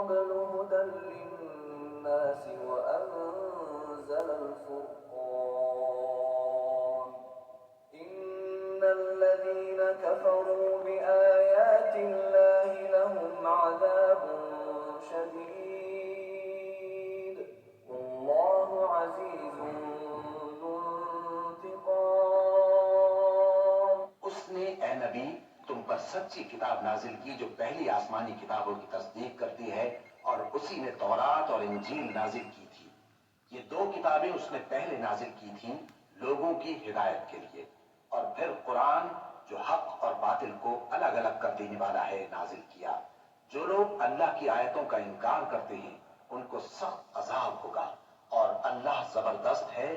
قبل هدى للناس وأنزل الفرقان إن الذين كفروا بآيات الله لهم عذاب شديد والله عزيز ذو انتقام। उसने ए नबी तुम पर सच्ची किताब नाजिल की जो पहली आसमानी किताबों की तस्दीक करती है और उसी ने तौरात और इंजील नाजिल की थी। ये दो किताबें उसने पहले नाजिल की थीं लोगों की हिदायत के लिए, और फिर कुरान जो हक और बातिल को अलग अलग कर देने वाला है नाजिल किया। जो लोग अल्लाह की आयतों का इनकार करते हैं उनको सख्त अजाब होगा और अल्लाह जबरदस्त है,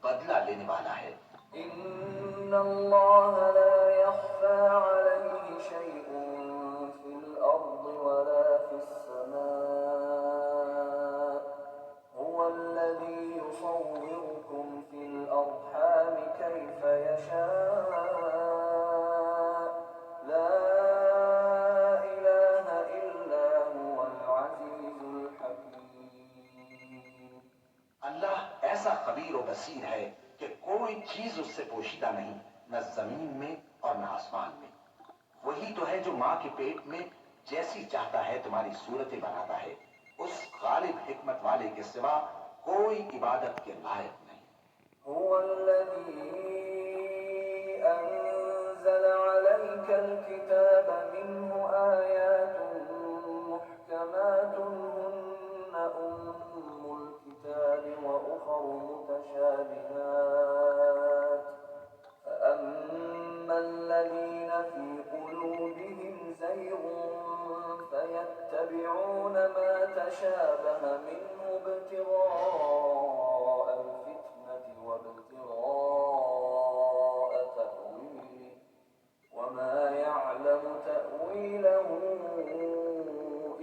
बदला लेने वाला है। इन्नल्लाह ला यख्फा अलैहि शैउन फिल अर्द वला फिस समा हुवल्लज़ी युसव्विरुकुम फिल अरहाम कैफ यशा ला इलाहा इल्ला हुवल अज़ीज़ुल हकीम। अल्लाह ऐसा खबीर और बसीर है कि कोई चीज उससे पोशीदा नहीं, न जमीन में और न आसमान में। वही तो है जो माँ के पेट में जैसी चाहता है तुम्हारी सूरतें बनाता है। उस गालिब हिकमत वाले के सिवा कोई इबादत के लायक नहीं। हुवल्लज़ी अंज़ल अलैकल किताब मिन्हु आयातुन मुहकमातुन हुन्ना उम्मुल किताब व उखर मुतशाबिहात فأما الذين في قلوبهم زيغ فيتبعون ما تشابه منه ابتغاء الفتنة وابتغاء تأويله وما يعلم تأويله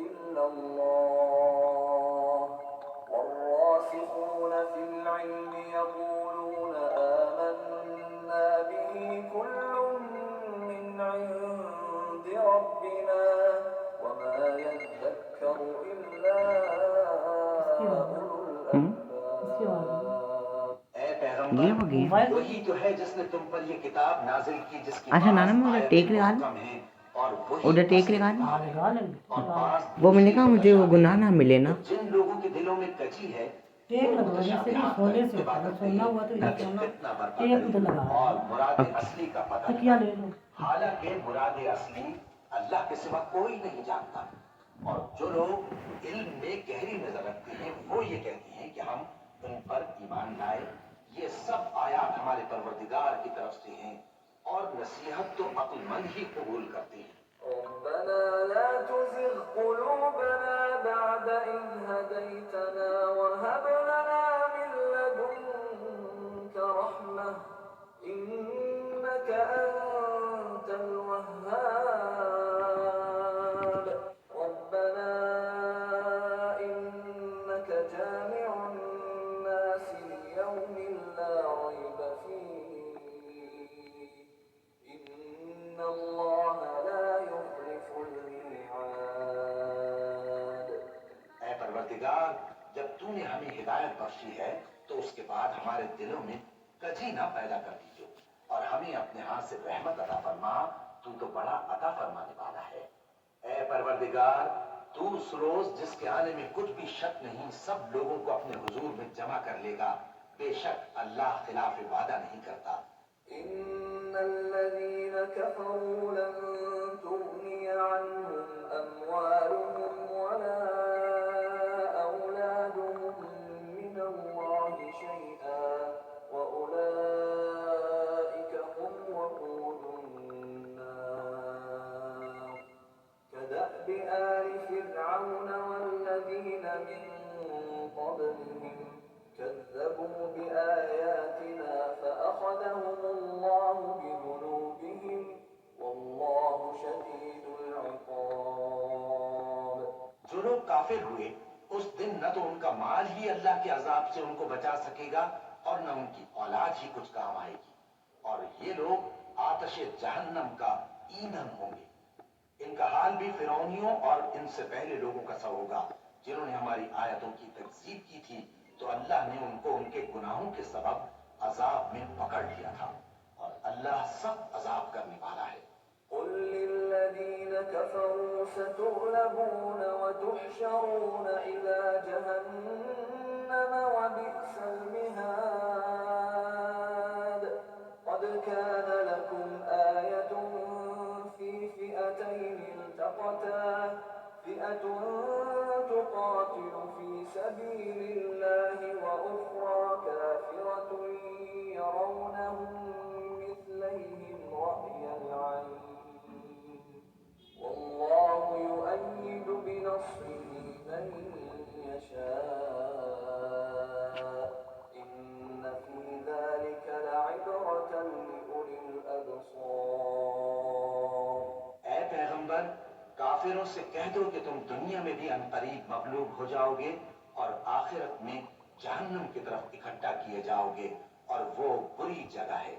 إلا الله والراسخون في العلم يقولون آمنا به كل من عند ربنا وما يذكر إلا أولو الألباب। ऐ पैगंबर, वही तो है जिसने तुम पर ये किताब नाजिल की जिसकी अच्छा नाना मैं उधर टेक लगा कम है और वही उधर टेक लगा और पास वो मैंने कहा मुझे वो गुनाह ना मिले ना। जिन लोगों के दिलों में कजी है टेक लगवा जैसे कि सोने से सोना हुआ तो ये सोना टेक तो लगा और मुराद असली का पता तकिया ले लो। हालांकि मुराद असली अल्लाह के सिवा कोई नहीं जानता। और जो लोग इल्म में गहरी नजर रखते हैं वो ये कहते हैं कि हम उन पर ईमान लाए। ये सब आयात हमारे परवरदिगार की तरफ से हैं और नसीहत तो अक्लमंद ही कबूल करते हैं। ربنا لا تزغ قلوبنا بعد إذ هديتنا وهب لنا من لدنك رحمة إنك أنت الوهاب ربنا إنك جامع الناس ليوم لا ريب فيه إن الله لا يخلف الميعاد। ऐ परवरदिगार, जब तूने हमें हिदायत बख्शी है तो उसके बाद हमारे दिलों में कजी ना पैदा कर दीजिए और हमें अपने हाथ से रहमत अता फरमा। तू तो बड़ा अता फरमाने वाला है। ऐ परवरदिगार, तू उस रोज जिसके आने में कुछ भी शक नहीं सब लोगों को अपने हुजूर में जमा कर लेगा। बेशक अल्लाह खिलाफ वादा नहीं करता। إن الذين كفروا لن تغني عنهم أموالهم ولا أولادهم من الله شيئا وأولئك هم وقود النار كدأب آل فرعون والذين من قبلهم كذبوا بآياتنا فأخذهم الله بذنوبهم والله شديد العقاب। जो लोग काफिर हुए उस दिन न तो उनका माल ही अल्लाह के अजाब से उनको बचा सकेगा और न उनकी औलाद ही कुछ काम आएगी और ये लोग आतश जहन्नम का ईंधन होंगे। इनका हाल भी फिरौनियों और इनसे पहले लोगों का सा होगा जिन्होंने हमारी आयतों की तकज़ीब की थी, तो अल्लाह ने उनको उनके गुनाहों के सबब अजाब में पकड़ लिया था और अल्लाह सख्त अजाब करने वाला है। قل للذين كفروا ستغلبون وتحشرون إلى جهنم وبئس المهاد قد كان لكم آية في فئتين التقتا فئة تقاتل في سبيل الله وأخرى كافرة يرونهم مثليهم رأي العين والله يؤيد بنصره من يشاء إن في ذلك لعبرة لأولي الأبصار ऐ पैगंबर, काफिरों से कह दो कि तुम दुनिया में भी अनकरीब मगलूब हो जाओगे और आखिरत में जहन्नम की तरफ इकट्ठा किए जाओगे और वो बुरी जगह है।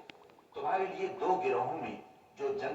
तुम्हारे लिए दो गिरोहों में जो जंग